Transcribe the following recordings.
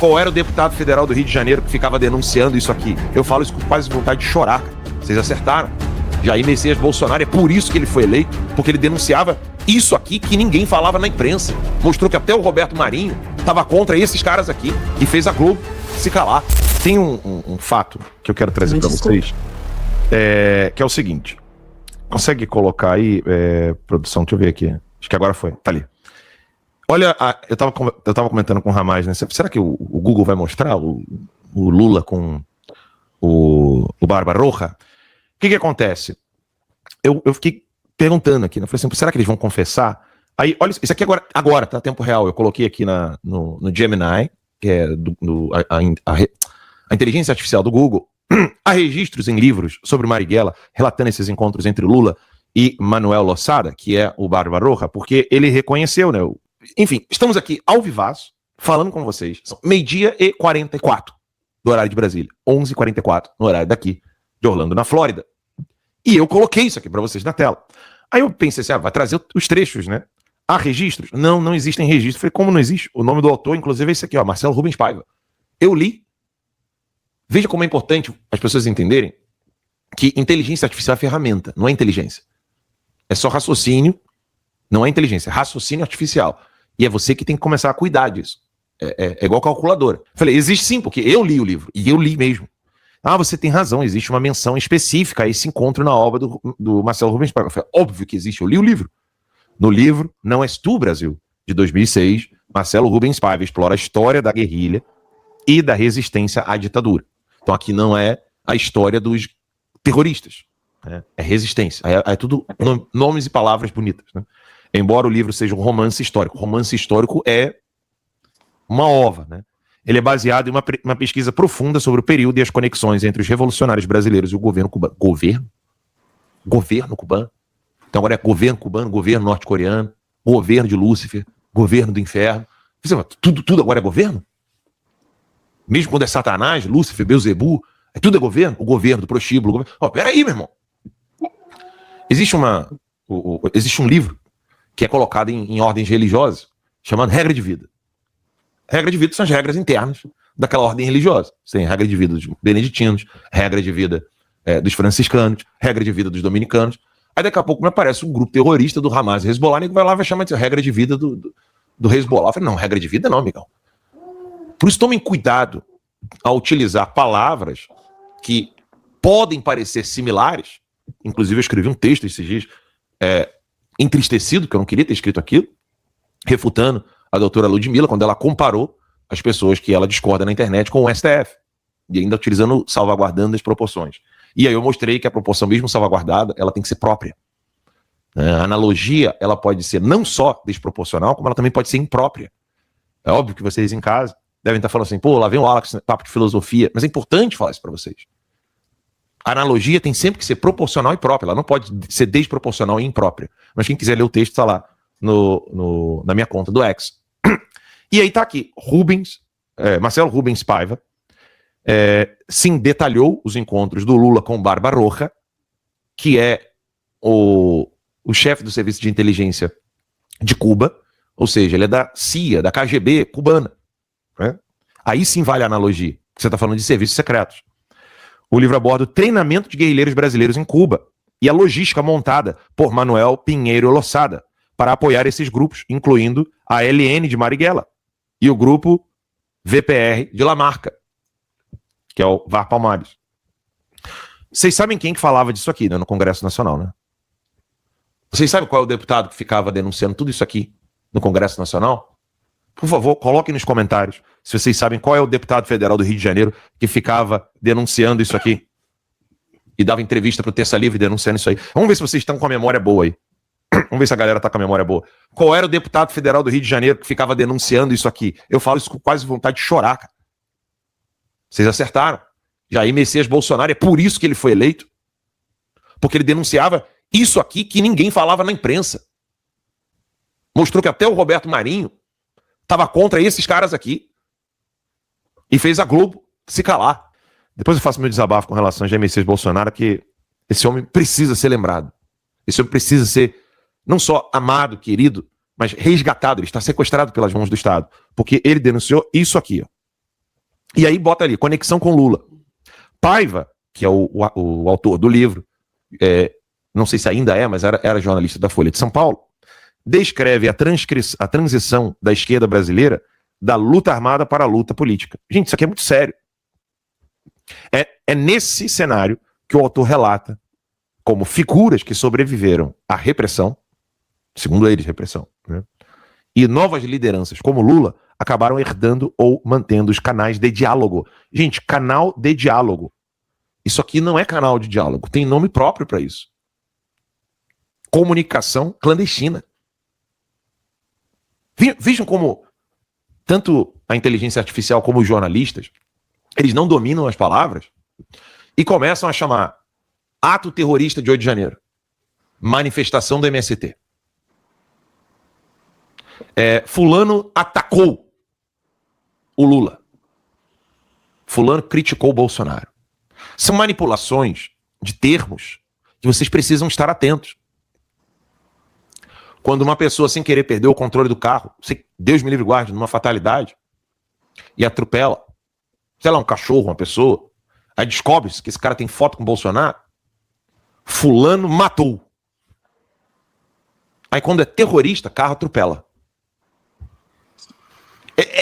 Qual era o deputado federal do Rio de Janeiro que ficava denunciando isso aqui? Eu falo isso com quase vontade de chorar, cara. Vocês acertaram. Jair Messias Bolsonaro, é por isso que ele foi eleito, porque ele denunciava isso aqui que ninguém falava na imprensa. Mostrou que até o Roberto Marinho estava contra esses caras aqui e fez a Globo se calar. Tem um fato que eu quero trazer para vocês, que é o seguinte. Consegue colocar aí, produção? Deixa eu ver aqui. Acho que agora foi. Tá ali. Olha, eu tava comentando com o Ramaz, né? Será que o Google vai mostrar o Lula com o Barba-Roja? O que acontece? Eu fiquei perguntando aqui, né? Eu falei assim, será que eles vão confessar? Aí, olha, isso aqui agora, tá? Tempo real. Eu coloquei aqui no Gemini, que é a inteligência artificial do Google. Há registros em livros sobre Marighella relatando esses encontros entre Lula e Manuel Losada, que é o Barba-Roja, porque ele reconheceu, né? Enfim, estamos aqui ao vivaço, falando com vocês. São 12h44 do horário de Brasília, 11h44 no horário daqui de Orlando, na Flórida. E eu coloquei isso aqui para vocês na tela. Aí eu pensei assim, vai trazer os trechos, né? Há registros? Não existem registros. Falei, como não existe? O nome do autor, inclusive, é esse aqui, ó, Marcelo Rubens Paiva. Eu li. Veja como é importante as pessoas entenderem que inteligência artificial é ferramenta, não é inteligência. É só raciocínio, não é inteligência, é raciocínio artificial. E é você que tem que começar a cuidar disso. É igual calculadora. Falei, existe sim, porque eu li o livro, e eu li mesmo. Você tem razão, existe uma menção específica a esse encontro na obra do Marcelo Rubens Paiva. Falei, óbvio que existe, eu li o livro. No livro Não És Tu, Brasil, de 2006, Marcelo Rubens Paiva explora a história da guerrilha e da resistência à ditadura. Então aqui não é a história dos terroristas, né? É resistência, é tudo nomes e palavras bonitas, né? Embora o livro seja um romance histórico, romance histórico é uma ova, né? Ele é baseado em uma pesquisa profunda sobre o período e as conexões entre os revolucionários brasileiros e o governo cubano. Governo cubano? Então agora é governo cubano, governo norte-coreano, governo de Lúcifer, governo do inferno. Tudo agora é governo? Mesmo quando é Satanás, Lúcifer, Beelzebu, tudo é governo? O governo do prostíbulo. Peraí, meu irmão. Existe um livro que é colocado em ordens religiosas, chamado Regra de Vida. Regra de vida são as regras internas daquela ordem religiosa. Você tem regra de vida dos beneditinos, regra de vida dos franciscanos, regra de vida dos dominicanos. Aí daqui a pouco me aparece um grupo terrorista do Hamas e Hezbollah, e vai lá e vai chamar de regra de vida do Hezbollah. Eu falei, não, regra de vida não, amigão. Por isso tomem cuidado ao utilizar palavras que podem parecer similares. Inclusive eu escrevi um texto esses dias entristecido, que eu não queria ter escrito aquilo, refutando a doutora Ludmilla, quando ela comparou as pessoas que ela discorda na internet com o STF, e ainda utilizando, salvaguardando as proporções. E aí eu mostrei que a proporção, mesmo salvaguardada, ela tem que ser própria. A analogia, ela pode ser não só desproporcional, como ela também pode ser imprópria. É óbvio que vocês em casa devem estar falando assim, lá vem o Alex, papo de filosofia, mas é importante falar isso para vocês. A analogia tem sempre que ser proporcional e própria, ela não pode ser desproporcional e imprópria. Mas quem quiser ler o texto, está lá na minha conta do X. E aí tá aqui, Marcelo Rubens Paiva, sim, detalhou os encontros do Lula com Barba-Roja, que é o chefe do Serviço de Inteligência de Cuba, ou seja, ele é da CIA, da KGB cubana, né? Aí sim vale a analogia, você está falando de serviços secretos. O livro aborda o treinamento de guerrilheiros brasileiros em Cuba e a logística montada por Manuel Pinheiro Losada para apoiar esses grupos, incluindo a LN de Marighella e o grupo VPR de Lamarca, que é o VAR Palmares. Vocês sabem quem que falava disso aqui, né, no Congresso Nacional, né? Vocês sabem qual é o deputado que ficava denunciando tudo isso aqui no Congresso Nacional? Por favor, coloquem nos comentários se vocês sabem qual é o deputado federal do Rio de Janeiro que ficava denunciando isso aqui e dava entrevista pro Terça Livre denunciando isso aí. Vamos ver se vocês estão com a memória boa aí. Vamos ver se a galera tá com a memória boa. Qual era o deputado federal do Rio de Janeiro que ficava denunciando isso aqui? Eu falo isso com quase vontade de chorar, cara. Vocês acertaram. Jair Messias Bolsonaro, é por isso que ele foi eleito. Porque ele denunciava isso aqui que ninguém falava na imprensa. Mostrou que até o Roberto Marinho estava contra esses caras aqui. E fez a Globo se calar. Depois eu faço meu desabafo com relação a Jair Messias Bolsonaro, que esse homem precisa ser lembrado. Esse homem precisa ser não só amado, querido, mas resgatado. Ele está sequestrado pelas mãos do Estado. Porque ele denunciou isso aqui, ó. E aí bota ali, conexão com Lula. Paiva, que é o autor do livro, não sei se ainda é, mas era jornalista da Folha de São Paulo, descreve a transição da esquerda brasileira da luta armada para a luta política. Gente, isso aqui é muito sério. É nesse cenário que o autor relata como figuras que sobreviveram à repressão, segundo eles, repressão, né? E novas lideranças como Lula acabaram herdando ou mantendo os canais de diálogo. Gente, canal de diálogo. Isso aqui não é canal de diálogo, tem nome próprio para isso. Comunicação clandestina. Vejam como tanto a inteligência artificial como os jornalistas, eles não dominam as palavras e começam a chamar ato terrorista de 8 de janeiro, manifestação do MST. Fulano atacou o Lula. Fulano criticou o Bolsonaro. São manipulações de termos que vocês precisam estar atentos. Quando uma pessoa sem querer perdeu o controle do carro, Deus me livre e guarde, numa fatalidade, e atropela, sei lá, um cachorro, uma pessoa, aí descobre-se que esse cara tem foto com o Bolsonaro, fulano matou. Aí quando é terrorista, carro atropela.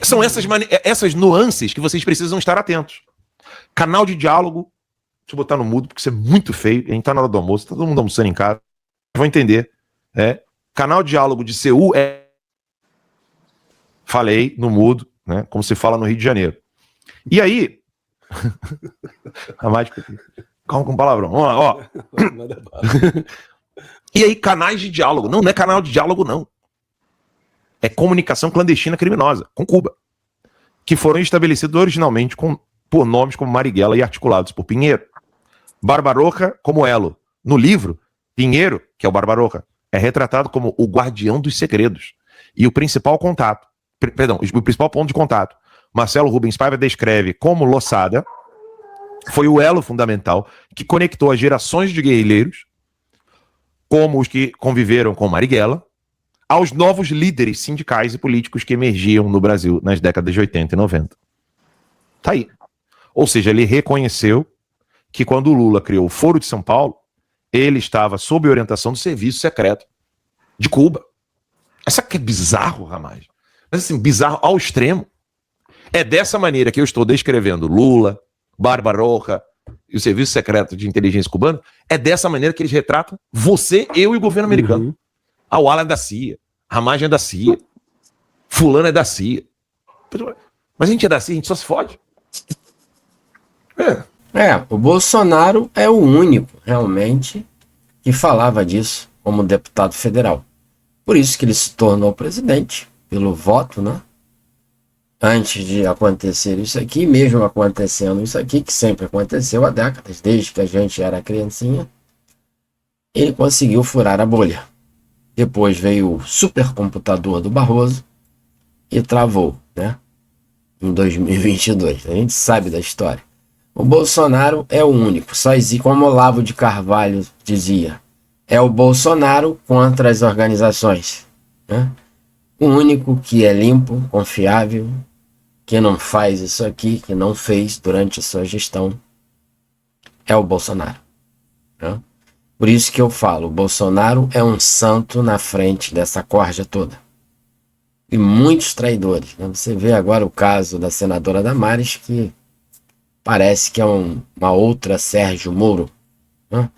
São essas nuances que vocês precisam estar atentos. Canal de diálogo, deixa eu botar no mudo, porque isso é muito feio, a gente tá na hora do almoço, tá todo mundo almoçando em casa, vão entender. Canal de diálogo de Seul falei no mudo, né, como se fala no Rio de Janeiro. E aí, a mágica, calma com palavrão, vamos lá, ó. E aí, canais de diálogo, não é canal de diálogo, não. É comunicação clandestina criminosa, com Cuba, que foram estabelecidos originalmente por nomes como Marighella e articulados por Pinheiro. Barbaroja como elo. No livro, Pinheiro, que é o Barbaroja, é retratado como o guardião dos segredos. E o principal o principal ponto de contato. Marcelo Rubens Paiva descreve como Losada foi o elo fundamental que conectou as gerações de guerrilheiros, como os que conviveram com Marighella, aos novos líderes sindicais e políticos que emergiam no Brasil nas décadas de 80 e 90. Tá aí. Ou seja, ele reconheceu que quando o Lula criou o Foro de São Paulo, ele estava sob orientação do serviço secreto de Cuba. Essa que é bizarro, Ramage. Mas assim, bizarro ao extremo. É dessa maneira que eu estou descrevendo Lula, Barbaroja e o serviço secreto de inteligência cubano, é dessa maneira que eles retratam você, eu e o governo americano. Uhum. A Wala é da CIA, Ramage é da CIA, fulano é da CIA. Mas a gente é da CIA, a gente só se fode. O Bolsonaro é o único, realmente, que falava disso como deputado federal. Por isso que ele se tornou presidente, pelo voto, né? Antes de acontecer isso aqui, mesmo acontecendo isso aqui, que sempre aconteceu há décadas, desde que a gente era criancinha, ele conseguiu furar a bolha. Depois veio o supercomputador do Barroso e travou, né? Em 2022. A gente sabe da história. O Bolsonaro é o único, só existe, como Olavo de Carvalho dizia, é o Bolsonaro contra as organizações, né? O único que é limpo, confiável, que não faz isso aqui, que não fez durante a sua gestão, é o Bolsonaro, né? Por isso que eu falo, o Bolsonaro é um santo na frente dessa corja toda. E muitos traidores, né? Você vê agora o caso da senadora Damares, que parece que é uma outra Sérgio Moro, né?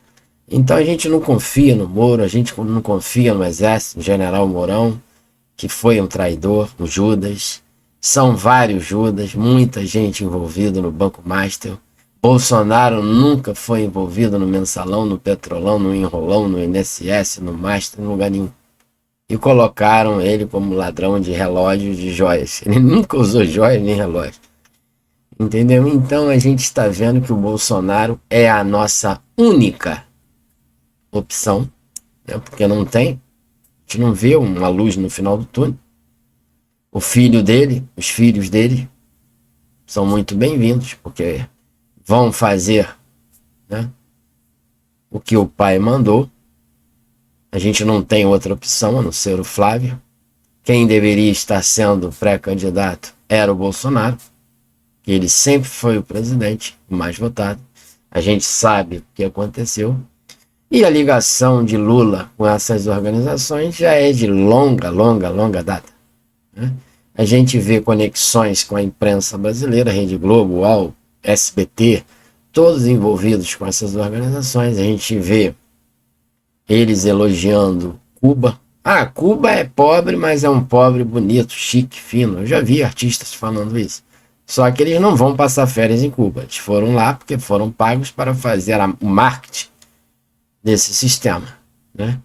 Então a gente não confia no Moro, a gente não confia no Exército, no General Mourão, que foi um traidor, o Judas. São vários Judas, muita gente envolvida no Banco Master. Bolsonaro nunca foi envolvido no Mensalão, no Petrolão, no Enrolão, no INSS, no Master, em lugar nenhum. E colocaram ele como ladrão de relógios, de joias. Ele nunca usou joias nem relógio. Entendeu? Então a gente está vendo que o Bolsonaro é a nossa única opção, né? Porque não tem, a gente não vê uma luz no final do túnel. O filho dele, os filhos dele são muito bem-vindos, porque vão fazer, né, o que o pai mandou. A gente não tem outra opção a não ser o Flávio. Quem deveria estar sendo pré-candidato era o Bolsonaro. que ele sempre foi o presidente mais votado. A gente sabe o que aconteceu. E a ligação de Lula com essas organizações já é de longa data, né? A gente vê conexões com a imprensa brasileira, Rede Globo, UOL, SBT, todos envolvidos com essas organizações. A gente vê eles elogiando Cuba. Ah, Cuba é pobre, mas é um pobre bonito, chique, fino. Eu já vi artistas falando isso. Só que eles não vão passar férias em Cuba. Eles foram lá porque foram pagos para fazer o marketing desse sistema, né?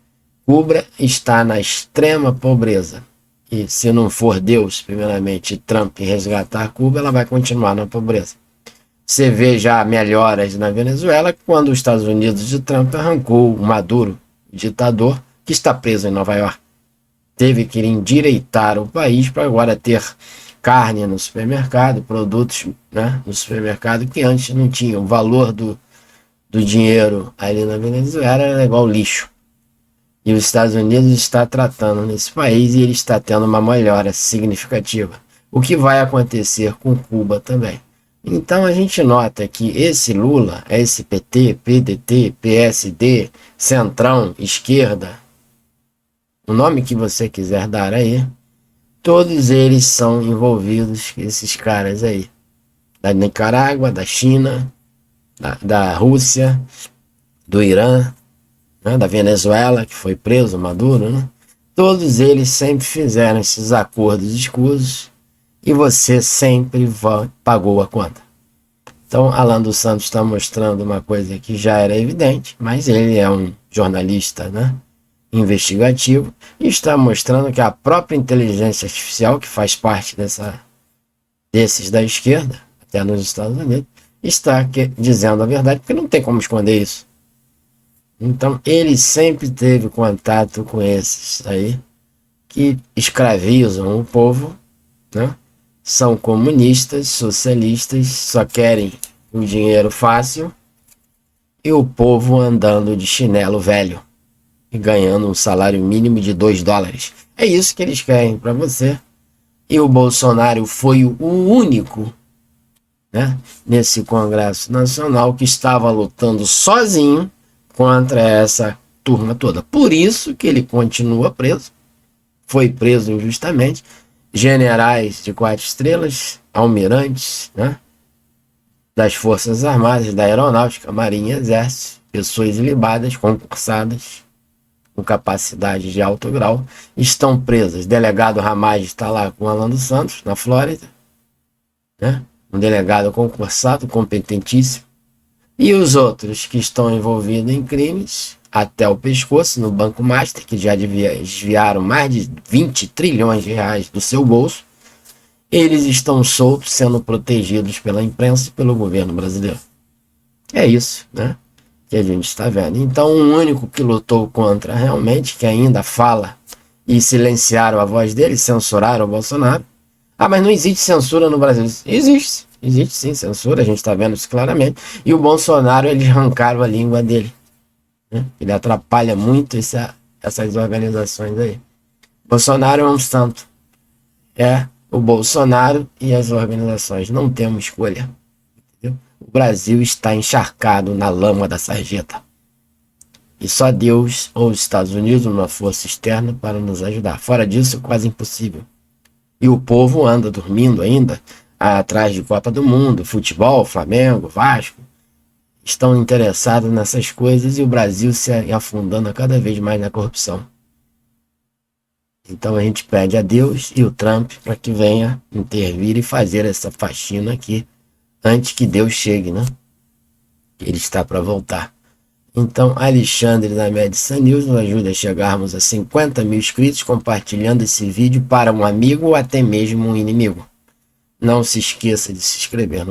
Cuba está na extrema pobreza. E se não for Deus, primeiramente, Trump resgatar Cuba, ela vai continuar na pobreza. Você vê já melhoras na Venezuela quando os Estados Unidos de Trump arrancou o Maduro, o ditador, que está preso em Nova York. Teve que endireitar o país para agora ter carne no supermercado, produtos, né, no supermercado que antes não tinham. O valor do dinheiro ali na Venezuela era igual lixo. E os Estados Unidos está tratando nesse país e ele está tendo uma melhora significativa. O que vai acontecer com Cuba também. Então a gente nota que esse Lula, esse PT, PDT, PSD, Centrão, Esquerda, o nome que você quiser dar aí, todos eles são envolvidos, esses caras aí. Da Nicarágua, da China, da Rússia, do Irã, né, da Venezuela, que foi preso, Maduro, né? Todos eles sempre fizeram esses acordos escusos e você sempre pagou a conta. Então, Alan dos Santos está mostrando uma coisa que já era evidente, mas ele é um jornalista, né, investigativo, e está mostrando que a própria inteligência artificial, que faz parte desses da esquerda, até nos Estados Unidos, está dizendo a verdade, porque não tem como esconder isso. Então, ele sempre teve contato com esses aí, que escravizam o povo, né? São comunistas, socialistas, só querem o dinheiro fácil, e o povo andando de chinelo velho e ganhando um salário mínimo de $2. É isso que eles querem para você. E o Bolsonaro foi o único, né, nesse Congresso Nacional que estava lutando sozinho contra essa turma toda. Por isso que ele continua preso, foi preso injustamente. Generais de 4 estrelas, almirantes, né, das Forças Armadas, da Aeronáutica, Marinha, Exército, pessoas ilibadas, concursadas, com capacidade de alto grau, estão presas. Delegado Ramage está lá com Alan dos Santos, na Flórida, né, um delegado concursado, competentíssimo. E os outros que estão envolvidos em crimes até o pescoço no Banco Master, que já desviaram mais de 20 trilhões de reais do seu bolso, eles estão soltos, sendo protegidos pela imprensa e pelo governo brasileiro. É isso, né, que a gente está vendo. Então, o único que lutou contra realmente, que ainda fala e silenciaram a voz dele, censuraram o Bolsonaro. Ah, mas não existe censura no Brasil. Existe sim censura, a gente está vendo isso claramente. E o Bolsonaro, eles arrancaram a língua dele, né? Ele atrapalha muito essas organizações aí. Bolsonaro é um santo. É o Bolsonaro e as organizações. Não temos escolha. Entendeu? O Brasil está encharcado na lama da sarjeta. E só Deus ou os Estados Unidos, uma força externa, para nos ajudar. Fora disso, é quase impossível. E o povo anda dormindo ainda atrás de Copa do Mundo, futebol, Flamengo, Vasco. Estão interessados nessas coisas e o Brasil se afundando cada vez mais na corrupção. Então a gente pede a Deus e o Trump para que venha intervir e fazer essa faxina aqui antes que Deus chegue, né? Ele está para voltar. Então, Alexandre da Medicine News nos ajuda a chegarmos a 50 mil inscritos, compartilhando esse vídeo para um amigo ou até mesmo um inimigo. Não se esqueça de se inscrever no